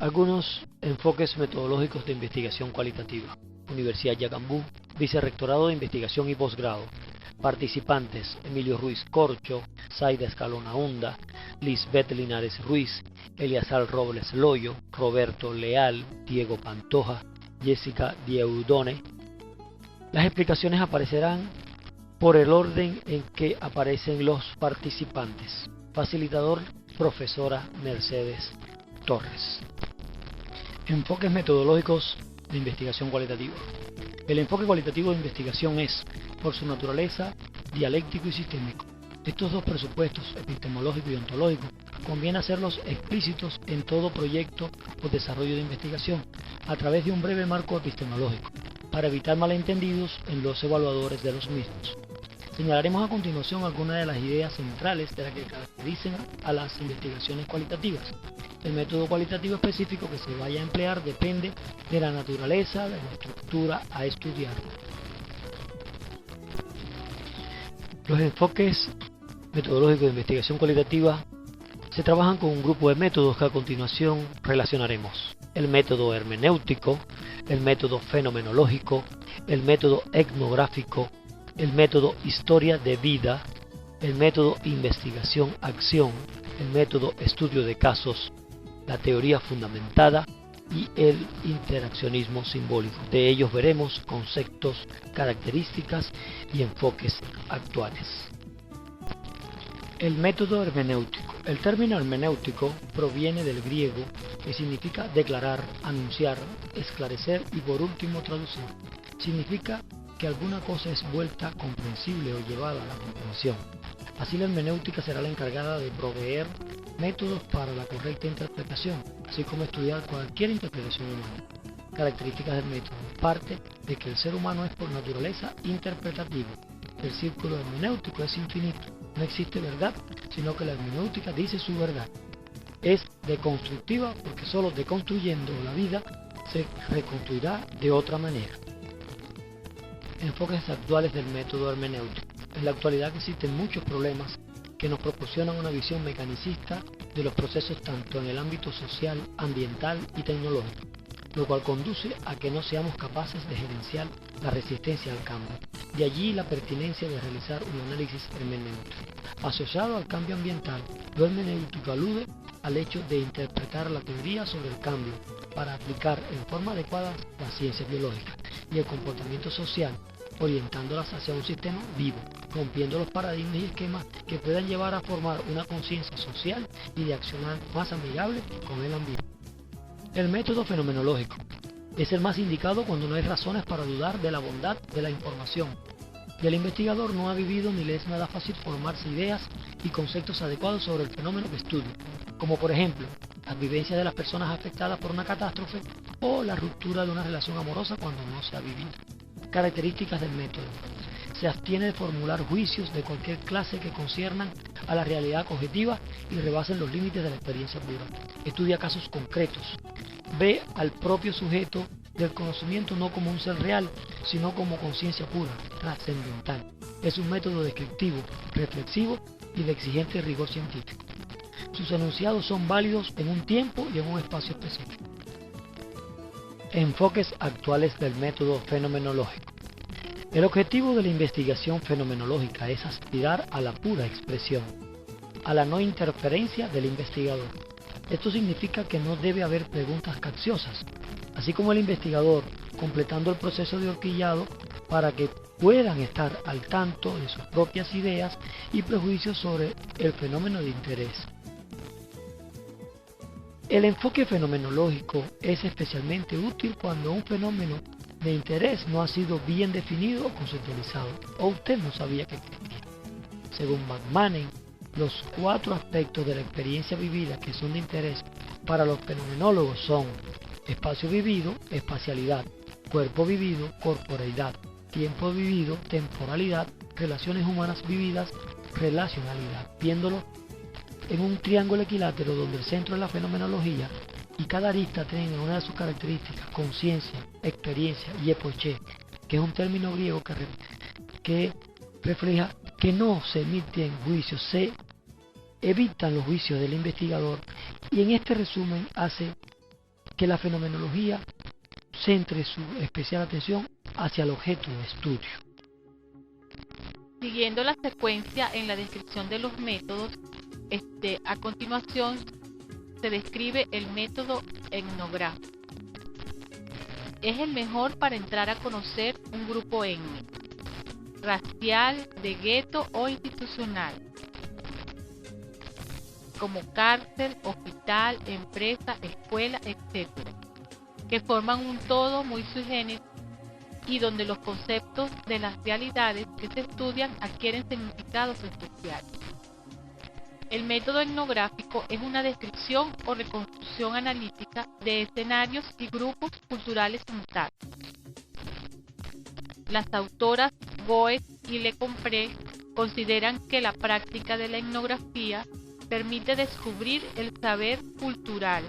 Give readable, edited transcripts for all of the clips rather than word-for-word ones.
Algunos enfoques metodológicos de investigación cualitativa. Universidad Yacambú, Vicerrectorado de Investigación y Posgrado. Participantes: Emilio Ruiz Corcho, Zaida Escalona Hunda, Lisbeth Linares Ruiz, Eliazar Robles Loyo, Roberto Leal, Diego Pantoja, Jessica Dieudonne. Las explicaciones aparecerán por el orden en que aparecen los participantes. Facilitador: profesora Mercedes Torres. Enfoques metodológicos de investigación cualitativa. El enfoque cualitativo de investigación es, por su naturaleza, dialéctico y sistémico. Estos dos presupuestos, epistemológico y ontológico, conviene hacerlos explícitos en todo proyecto o desarrollo de investigación, a través de un breve marco epistemológico, para evitar malentendidos en los evaluadores de los mismos. Señalaremos a continuación algunas de las ideas centrales de las que caracterizan a las investigaciones cualitativas. El método cualitativo específico que se vaya a emplear depende de la naturaleza de la estructura a estudiar. Los enfoques metodológicos de investigación cualitativa se trabajan con un grupo de métodos que a continuación relacionaremos: el método hermenéutico, el método fenomenológico, el método etnográfico, el método historia de vida, el método investigación-acción, el método estudio de casos, la teoría fundamentada y el interaccionismo simbólico. De ellos veremos conceptos, características y enfoques actuales. El método hermenéutico. El término hermenéutico proviene del griego, que significa declarar, anunciar, esclarecer y por último traducir. Significa que alguna cosa es vuelta comprensible o llevada a la comprensión. Así, la hermenéutica será la encargada de proveer métodos para la correcta interpretación, así como estudiar cualquier interpretación humana. Características del método. Parte de que el ser humano es por naturaleza interpretativo. El círculo hermenéutico es infinito. No existe verdad, sino que la hermenéutica dice su verdad. Es deconstructiva porque solo deconstruyendo la vida se reconstruirá de otra manera. Enfoques actuales del método hermenéutico. En la actualidad existen muchos problemas que nos proporcionan una visión mecanicista de los procesos tanto en el ámbito social, ambiental y tecnológico, lo cual conduce a que no seamos capaces de gerenciar la resistencia al cambio. De allí la pertinencia de realizar un análisis hermenéutico. Asociado al cambio ambiental, lo hermenéutico alude al hecho de interpretar la teoría sobre el cambio para aplicar en forma adecuada las ciencias biológicas y el comportamiento social, orientándolas hacia un sistema vivo, rompiendo los paradigmas y esquemas que puedan llevar a formar una conciencia social y de accionar más amigable con el ambiente. El método fenomenológico es el más indicado cuando no hay razones para dudar de la bondad de la información y el investigador no ha vivido ni le es nada fácil formarse ideas y conceptos adecuados sobre el fenómeno que estudia, como por ejemplo las vivencias de las personas afectadas por una catástrofe o la ruptura de una relación amorosa cuando no se ha vivido. Características del método. Se abstiene de formular juicios de cualquier clase que conciernan a la realidad objetiva y rebasen los límites de la experiencia pura. Estudia casos concretos. Ve al propio sujeto del conocimiento no como un ser real, sino como conciencia pura, trascendental. Es un método descriptivo, reflexivo y de exigente rigor científico. Sus enunciados son válidos en un tiempo y en un espacio específico. Enfoques actuales del método fenomenológico. El objetivo de la investigación fenomenológica es aspirar a la pura expresión, a la no interferencia del investigador. Esto significa que no debe haber preguntas capciosas, así como el investigador completando el proceso de horquillado para que puedan estar al tanto de sus propias ideas y prejuicios sobre el fenómeno de interés. El enfoque fenomenológico es especialmente útil cuando un fenómeno de interés no ha sido bien definido o conceptualizado, o usted no sabía que existía. Según McMahon, los 4 aspectos de la experiencia vivida que son de interés para los fenomenólogos son espacio vivido, espacialidad, cuerpo vivido, corporeidad, tiempo vivido, temporalidad, relaciones humanas vividas, relacionalidad, viéndolo en un triángulo equilátero donde el centro es la fenomenología y cada arista tiene una de sus características: conciencia, experiencia y epoché, que es un término griego que refleja que no se emiten juicios, se evitan los juicios del investigador, y en este resumen hace que la fenomenología centre su especial atención hacia el objeto de estudio. Siguiendo la secuencia en la descripción de los métodos, a continuación se describe el método etnográfico. Es el mejor para entrar a conocer un grupo étnico, racial, de gueto o institucional, como cárcel, hospital, empresa, escuela, etc., que forman un todo muy sui generis y donde los conceptos de las realidades que se estudian adquieren significados especiales. El método etnográfico es una descripción o reconstrucción analítica de escenarios y grupos culturales intactos. Las autoras Goetz y Lecompré consideran que la práctica de la etnografía permite descubrir el saber cultural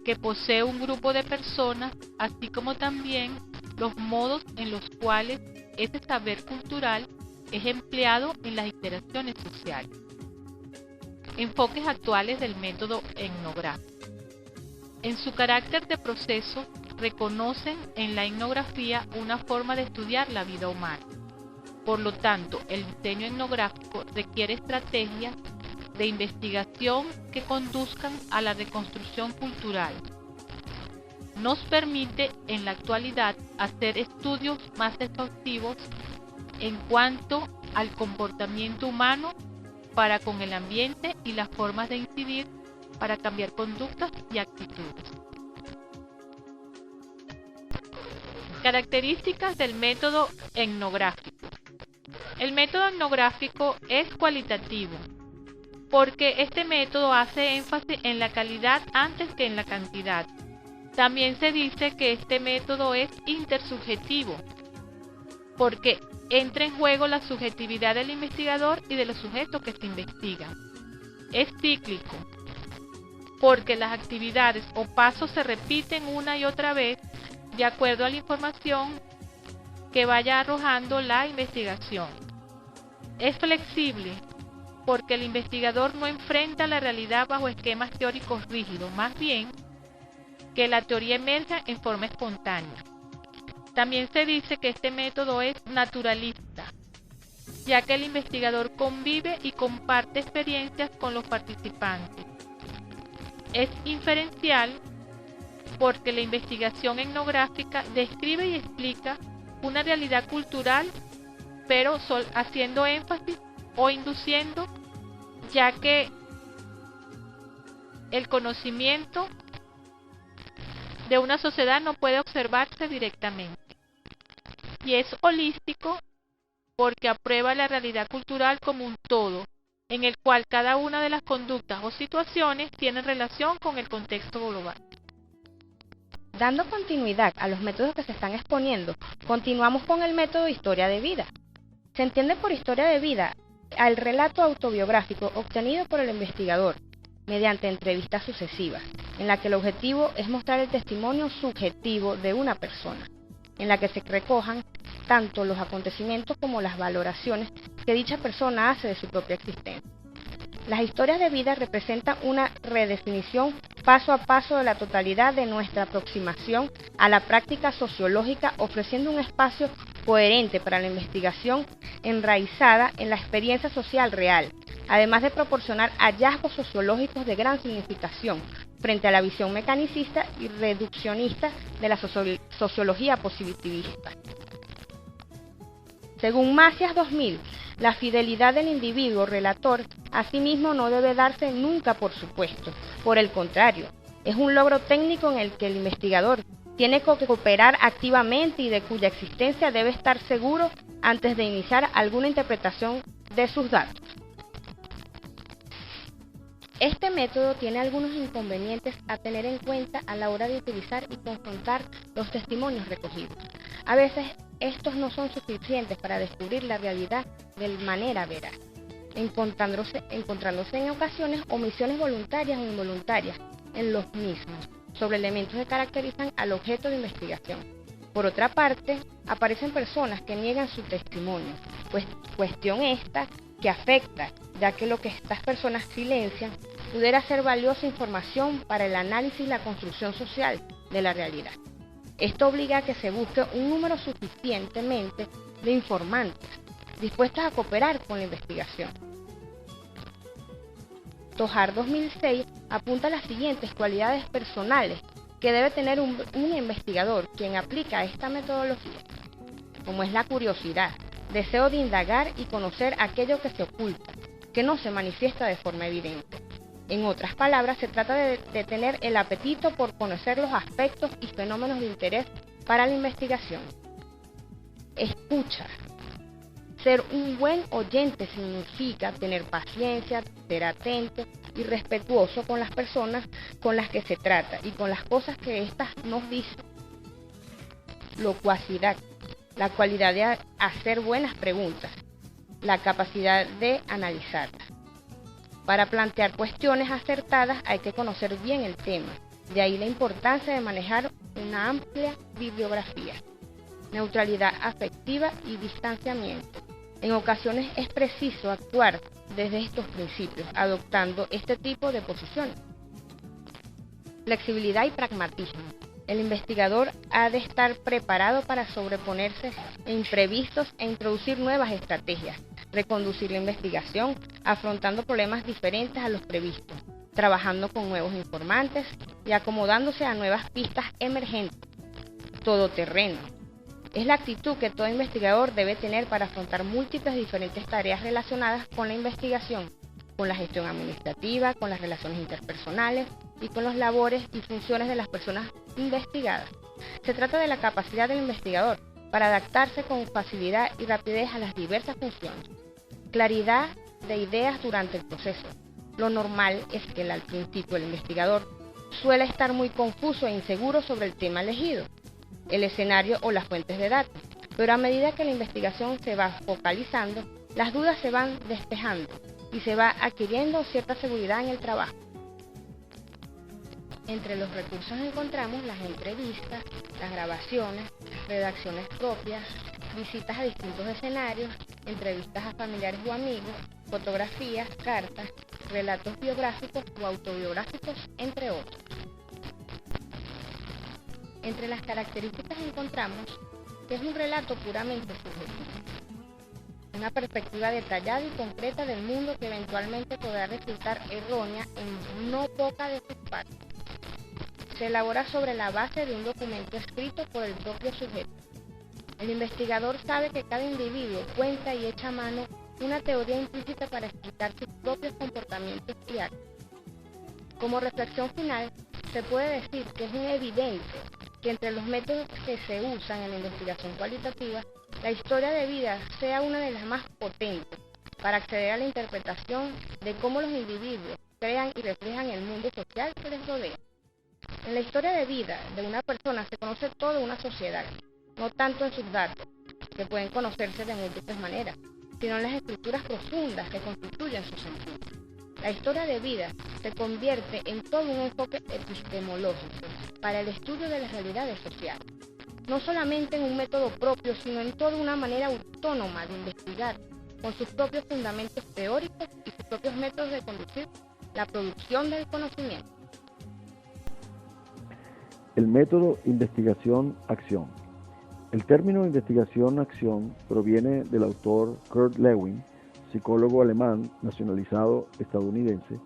que posee un grupo de personas, así como también los modos en los cuales ese saber cultural es empleado en las interacciones sociales. Enfoques actuales del método etnográfico. En su carácter de proceso, reconocen en la etnografía una forma de estudiar la vida humana. Por lo tanto, el diseño etnográfico requiere estrategias de investigación que conduzcan a la reconstrucción cultural. Nos permite en la actualidad hacer estudios más exhaustivos en cuanto al comportamiento humano para con el ambiente y las formas de incidir para cambiar conductas y actitudes. Características del método etnográfico. El método etnográfico es cualitativo, porque este método hace énfasis en la calidad antes que en la cantidad. También se dice que este método es intersubjetivo, porque entra en juego la subjetividad del investigador y de los sujetos que se investigan. Es cíclico, porque las actividades o pasos se repiten una y otra vez de acuerdo a la información que vaya arrojando la investigación. Es flexible, porque el investigador no enfrenta la realidad bajo esquemas teóricos rígidos, más bien que la teoría emerja en forma espontánea. También se dice que este método es naturalista, ya que el investigador convive y comparte experiencias con los participantes. Es inferencial, porque la investigación etnográfica describe y explica una realidad cultural, pero haciendo énfasis o induciendo, ya que el conocimiento de una sociedad no puede observarse directamente. Y es holístico porque aprueba la realidad cultural como un todo, en el cual cada una de las conductas o situaciones tiene relación con el contexto global. Dando continuidad a los métodos que se están exponiendo, continuamos con el método historia de vida. Se entiende por historia de vida al relato autobiográfico obtenido por el investigador mediante entrevistas sucesivas, en la que el objetivo es mostrar el testimonio subjetivo de una persona, en la que se recojan tanto los acontecimientos como las valoraciones que dicha persona hace de su propia existencia. Las historias de vida representan una redefinición paso a paso de la totalidad de nuestra aproximación a la práctica sociológica, ofreciendo un espacio coherente para la investigación enraizada en la experiencia social real, además de proporcionar hallazgos sociológicos de gran significación frente a la visión mecanicista y reduccionista de la sociología positivista. Según Macias 2000, la fidelidad del individuo relator asimismo no debe darse nunca por supuesto. Por el contrario, es un logro técnico en el que el investigador tiene que cooperar activamente y de cuya existencia debe estar seguro antes de iniciar alguna interpretación de sus datos. Este método tiene algunos inconvenientes a tener en cuenta a la hora de utilizar y confrontar los testimonios recogidos. A veces estos no son suficientes para descubrir la realidad de manera veraz, encontrándose en ocasiones omisiones voluntarias o involuntarias en los mismos sobre elementos que caracterizan al objeto de investigación. Por otra parte, aparecen personas que niegan su testimonio, pues cuestión esta que afecta, ya que lo que estas personas silencian pudiera ser valiosa información para el análisis y la construcción social de la realidad. Esto obliga a que se busque un número suficientemente de informantes dispuestos a cooperar con la investigación. Tojar 2006 apunta a las siguientes cualidades personales que debe tener un investigador quien aplica esta metodología, como es la curiosidad, deseo de indagar y conocer aquello que se oculta, que no se manifiesta de forma evidente. En otras palabras, se trata de tener el apetito por conocer los aspectos y fenómenos de interés para la investigación. Escucha. Ser un buen oyente significa tener paciencia, ser atento y respetuoso con las personas con las que se trata y con las cosas que éstas nos dicen. Locuacidad, la cualidad de hacer buenas preguntas, la capacidad de analizarlas. Para plantear cuestiones acertadas hay que conocer bien el tema, de ahí la importancia de manejar una amplia bibliografía. Neutralidad afectiva y distanciamiento. En ocasiones es preciso actuar desde estos principios, adoptando este tipo de posiciones. Flexibilidad y pragmatismo. El investigador ha de estar preparado para sobreponerse a imprevistos e introducir nuevas estrategias, reconducir la investigación, afrontando problemas diferentes a los previstos, trabajando con nuevos informantes y acomodándose a nuevas pistas emergentes. Todoterreno. Es la actitud que todo investigador debe tener para afrontar múltiples diferentes tareas relacionadas con la investigación, con la gestión administrativa, con las relaciones interpersonales y con las labores y funciones de las personas investigadas. Se trata de la capacidad del investigador para adaptarse con facilidad y rapidez a las diversas funciones. Claridad de ideas durante el proceso. Lo normal es que al principio el investigador suele estar muy confuso e inseguro sobre el tema elegido, el escenario o las fuentes de datos, pero a medida que la investigación se va focalizando, las dudas se van despejando y se va adquiriendo cierta seguridad en el trabajo. Entre los recursos encontramos las entrevistas, las grabaciones, redacciones propias, visitas a distintos escenarios, entrevistas a familiares o amigos, fotografías, cartas, relatos biográficos o autobiográficos, entre otros. Entre las características encontramos que es un relato puramente subjetivo, una perspectiva detallada y concreta del mundo que eventualmente podrá resultar errónea en no poca de sus partes. Se elabora sobre la base de un documento escrito por el propio sujeto. El investigador sabe que cada individuo cuenta y echa mano una teoría implícita para explicar sus propios comportamientos y actos. Como reflexión final, se puede decir que es evidente que entre los métodos que se usan en la investigación cualitativa, la historia de vida sea una de las más potentes para acceder a la interpretación de cómo los individuos crean y reflejan el mundo social que les rodea. En la historia de vida de una persona se conoce toda una sociedad, no tanto en sus datos, que pueden conocerse de múltiples maneras, sino en las estructuras profundas que constituyen su sentido. La historia de vida se convierte en todo un enfoque epistemológico para el estudio de las realidades sociales, no solamente en un método propio, sino en toda una manera autónoma de investigar, con sus propios fundamentos teóricos y sus propios métodos de conducir la producción del conocimiento. El método investigación-acción. El término investigación-acción proviene del autor Kurt Lewin, psicólogo alemán nacionalizado estadounidense,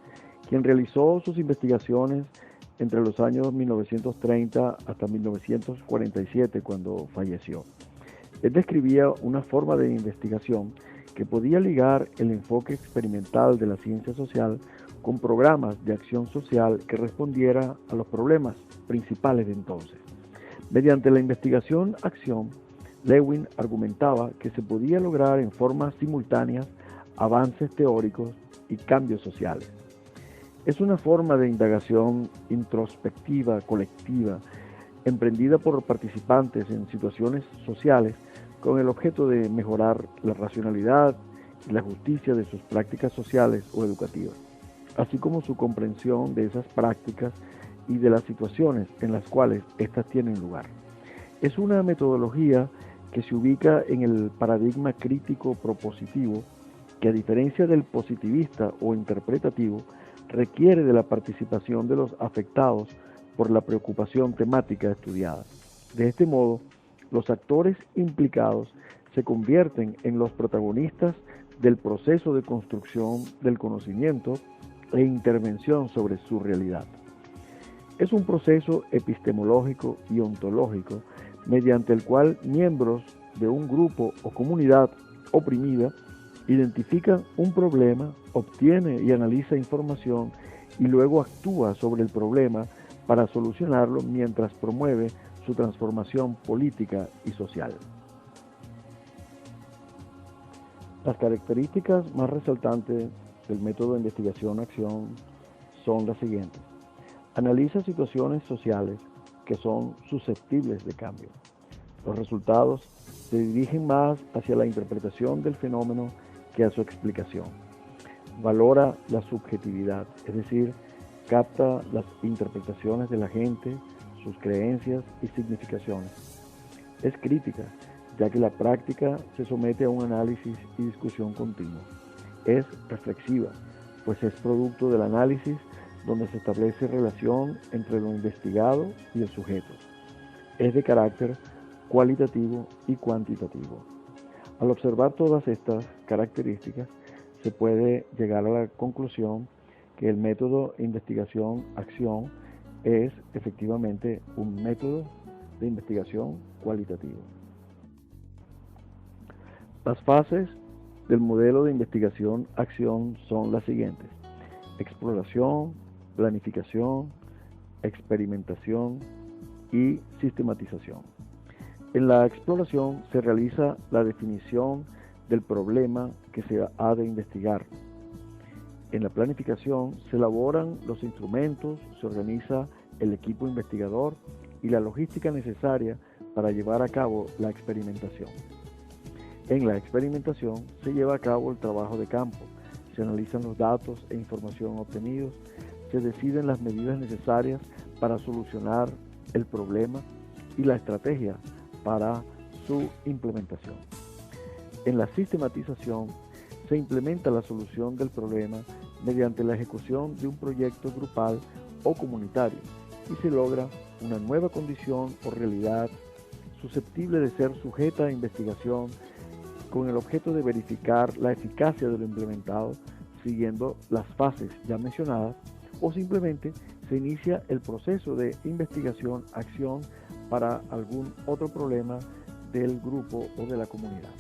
quien realizó sus investigaciones entre los años 1930 hasta 1947, cuando falleció. Él describía una forma de investigación que podía ligar el enfoque experimental de la ciencia social con programas de acción social que respondiera a los problemas principales de entonces. Mediante la investigación-acción, Lewin argumentaba que se podía lograr en formas simultáneas avances teóricos y cambios sociales. Es una forma de indagación introspectiva, colectiva, emprendida por participantes en situaciones sociales con el objeto de mejorar la racionalidad y la justicia de sus prácticas sociales o educativas, así como su comprensión de esas prácticas y de las situaciones en las cuales éstas tienen lugar. Es una metodología que se ubica en el paradigma crítico propositivo, que a diferencia del positivista o interpretativo, requiere de la participación de los afectados por la preocupación temática estudiada. De este modo, los actores implicados se convierten en los protagonistas del proceso de construcción del conocimiento e intervención sobre su realidad. Es un proceso epistemológico y ontológico mediante el cual miembros de un grupo o comunidad oprimida identifican un problema, obtiene y analiza información y luego actúa sobre el problema para solucionarlo mientras promueve su transformación política y social. Las características más resaltantes del método de investigación-acción son las siguientes. Analiza situaciones sociales que son susceptibles de cambio. Los resultados se dirigen más hacia la interpretación del fenómeno que a su explicación. Valora la subjetividad, es decir, capta las interpretaciones de la gente, sus creencias y significaciones. Es crítica, ya que la práctica se somete a un análisis y discusión continua. Es reflexiva, pues es producto del análisis donde se establece relación entre lo investigado y el sujeto. Es de carácter cualitativo y cuantitativo. Al observar todas estas características, se puede llegar a la conclusión que el método investigación-acción es efectivamente un método de investigación cualitativo. Las fases del modelo de investigación-acción son las siguientes: exploración, planificación, experimentación y sistematización. En la exploración se realiza la definición del problema que se ha de investigar. En la planificación se elaboran los instrumentos, se organiza el equipo investigador y la logística necesaria para llevar a cabo la experimentación. En la experimentación se lleva a cabo el trabajo de campo, se analizan los datos e información obtenidos, se deciden las medidas necesarias para solucionar el problema y la estrategia para su implementación. En la sistematización se implementa la solución del problema mediante la ejecución de un proyecto grupal o comunitario y se logra una nueva condición o realidad susceptible de ser sujeta a investigación con el objeto de verificar la eficacia de lo implementado siguiendo las fases ya mencionadas, o simplemente se inicia el proceso de investigación-acción para algún otro problema del grupo o de la comunidad.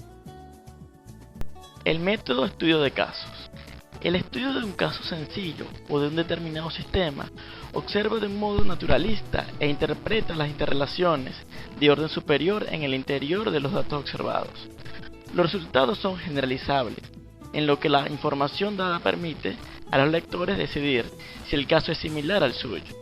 El método estudio de casos. El estudio de un caso sencillo o de un determinado sistema observa de un modo naturalista e interpreta las interrelaciones de orden superior en el interior de los datos observados. Los resultados son generalizables, en lo que la información dada permite a los lectores decidir si el caso es similar al suyo.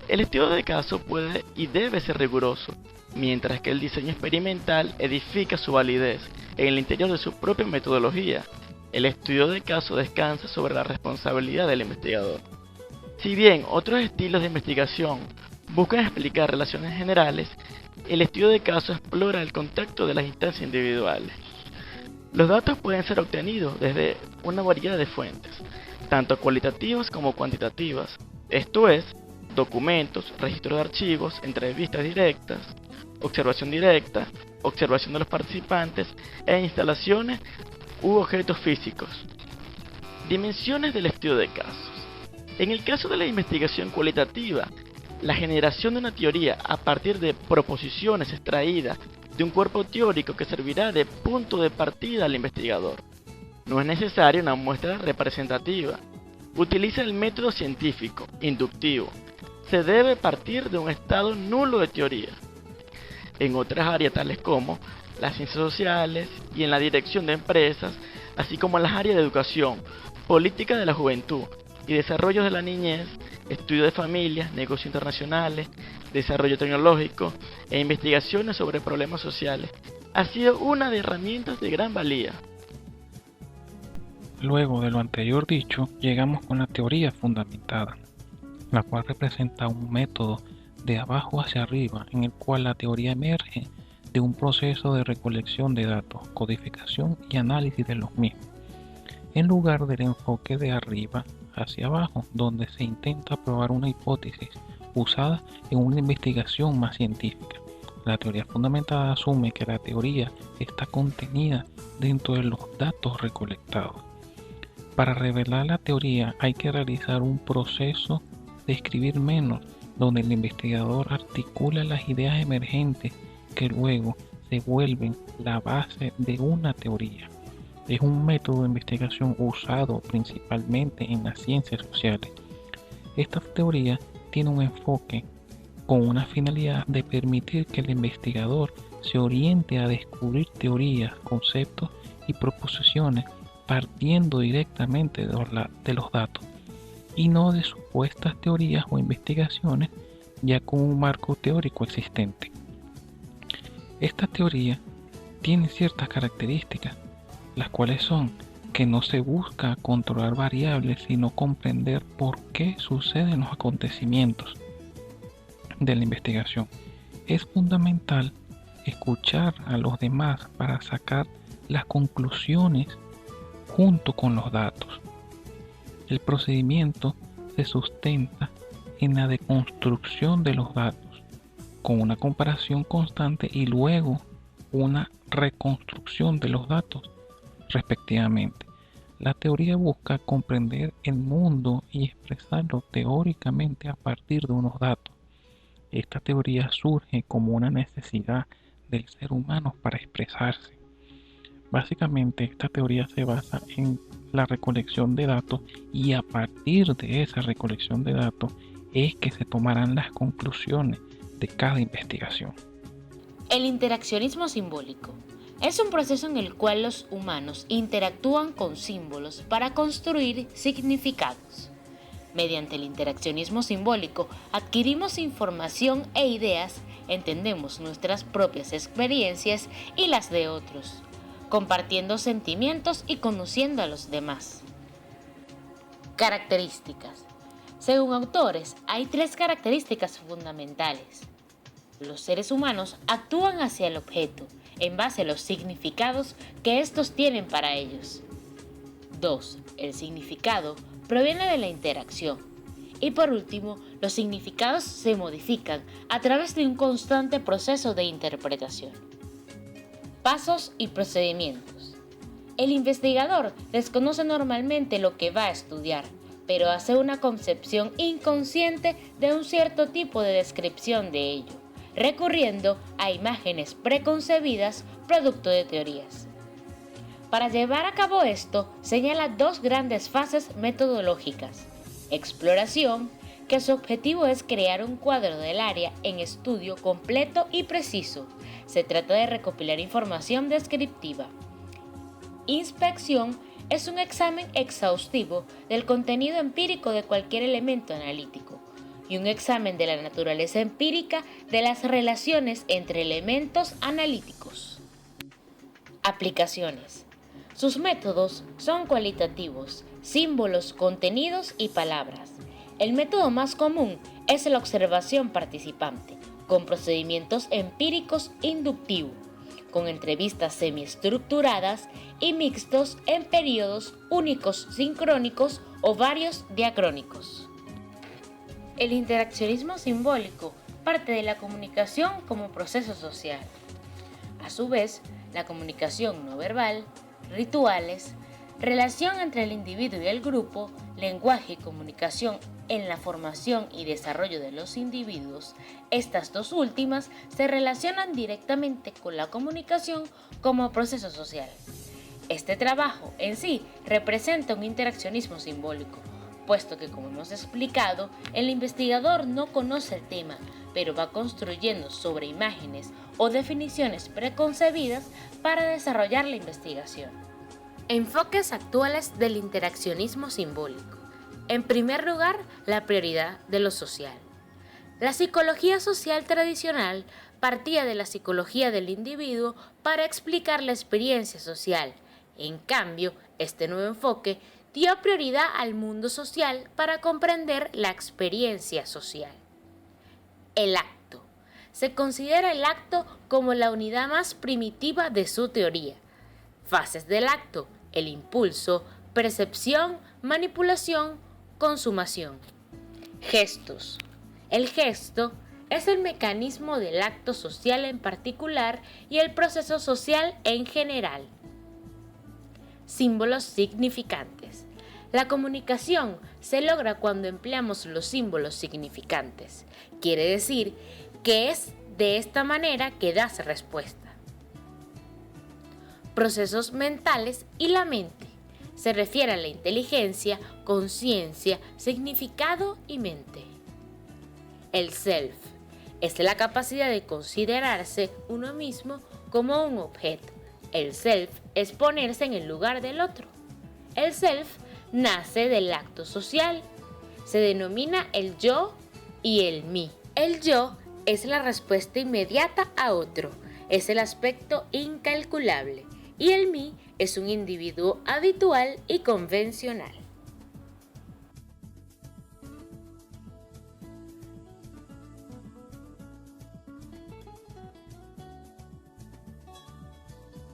El estudio de caso puede y debe ser riguroso, mientras que el diseño experimental edifica su validez en el interior de su propia metodología. El estudio de caso descansa sobre la responsabilidad del investigador. Si bien otros estilos de investigación buscan explicar relaciones generales, el estudio de caso explora el contacto de las instancias individuales. Los datos pueden ser obtenidos desde una variedad de fuentes, tanto cualitativas como cuantitativas, esto es, documentos, registros de archivos, entrevistas directas, observación directa, observación de los participantes e instalaciones u objetos físicos. Dimensiones del estudio de casos. En el caso de la investigación cualitativa, la generación de una teoría a partir de proposiciones extraídas de un cuerpo teórico que servirá de punto de partida al investigador. No es necesaria una muestra representativa. Utiliza el método científico, inductivo. Se debe partir de un estado nulo de teoría. En otras áreas tales como las ciencias sociales y en la dirección de empresas, así como en las áreas de educación, política de la juventud y desarrollo de la niñez, estudio de familias, negocios internacionales, desarrollo tecnológico e investigaciones sobre problemas sociales, ha sido una de herramientas de gran valía. Luego de lo anterior dicho, llegamos con la teoría fundamentada, la cual representa un método de abajo hacia arriba, en el cual la teoría emerge de un proceso de recolección de datos, codificación y análisis de los mismos, en lugar del enfoque de arriba hacia abajo, donde se intenta probar una hipótesis usada en una investigación más científica. La teoría fundamentada asume que la teoría está contenida dentro de los datos recolectados. Para revelar la teoría hay que realizar un proceso de escribir menos, donde el investigador articula las ideas emergentes que luego se vuelven la base de una teoría. Es un método de investigación usado principalmente en las ciencias sociales. Esta teoría tiene un enfoque con una finalidad de permitir que el investigador se oriente a descubrir teorías, conceptos y proposiciones partiendo directamente de los datos y no de supuestas teorías o investigaciones ya con un marco teórico existente. Esta teoría tiene ciertas características, las cuales son que no se busca controlar variables, sino comprender por qué suceden los acontecimientos de la investigación. Es fundamental escuchar a los demás para sacar las conclusiones junto con los datos. El procedimiento se sustenta en la deconstrucción de los datos, con una comparación constante y luego una reconstrucción de los datos respectivamente. La teoría busca comprender el mundo y expresarlo teóricamente a partir de unos datos. Esta teoría surge como una necesidad del ser humano para expresarse. Básicamente, esta teoría se basa en la recolección de datos y a partir de esa recolección de datos es que se tomarán las conclusiones de cada investigación. El interaccionismo simbólico es un proceso en el cual los humanos interactúan con símbolos para construir significados. Mediante el interaccionismo simbólico adquirimos información e ideas, entendemos nuestras propias experiencias y las de otros, compartiendo sentimientos y conociendo a los demás. Características. Según autores, hay 3 características fundamentales. Los seres humanos actúan hacia el objeto, en base a los significados que estos tienen para ellos. 2. El significado proviene de la interacción. Y por último, los significados se modifican a través de un constante proceso de interpretación. Pasos y procedimientos. El investigador desconoce normalmente lo que va a estudiar, pero hace una concepción inconsciente de un cierto tipo de descripción de ello, recurriendo a imágenes preconcebidas producto de teorías. Para llevar a cabo esto, señala 2 grandes fases metodológicas. Exploración, que su objetivo es crear un cuadro del área en estudio completo y preciso. Se trata de recopilar información descriptiva. Inspección es un examen exhaustivo del contenido empírico de cualquier elemento analítico y un examen de la naturaleza empírica de las relaciones entre elementos analíticos. Aplicaciones. Sus métodos son cualitativos, símbolos, contenidos y palabras. El método más común es la observación participante, con procedimientos empíricos inductivos, con entrevistas semiestructuradas y mixtos en periodos únicos sincrónicos o varios diacrónicos. El interaccionismo simbólico parte de la comunicación como proceso social. A su vez, la comunicación no verbal, rituales, relación entre el individuo y el grupo, lenguaje y comunicación en la formación y desarrollo de los individuos, estas 2 últimas se relacionan directamente con la comunicación como proceso social. Este trabajo en sí representa un interaccionismo simbólico, puesto que, como hemos explicado, el investigador no conoce el tema, pero va construyendo sobre imágenes o definiciones preconcebidas para desarrollar la investigación. Enfoques actuales del interaccionismo simbólico. En primer lugar, la prioridad de lo social. La psicología social tradicional partía de la psicología del individuo para explicar la experiencia social. En cambio, este nuevo enfoque dio prioridad al mundo social para comprender la experiencia social. El acto. Se considera el acto como la unidad más primitiva de su teoría. Fases del acto: el impulso, percepción, manipulación, consumación. Gestos. El gesto es el mecanismo del acto social en particular y el proceso social en general. Símbolos significantes. La comunicación se logra cuando empleamos los símbolos significantes. Quiere decir que es de esta manera que das respuesta. Procesos mentales y la mente. Se refiere a la inteligencia, conciencia, significado y mente. El self es la capacidad de considerarse uno mismo como un objeto. El self es ponerse en el lugar del otro. El self nace del acto social. Se denomina el yo y el mí. El yo es la respuesta inmediata a otro, es el aspecto incalculable, y el mí es un individuo habitual y convencional.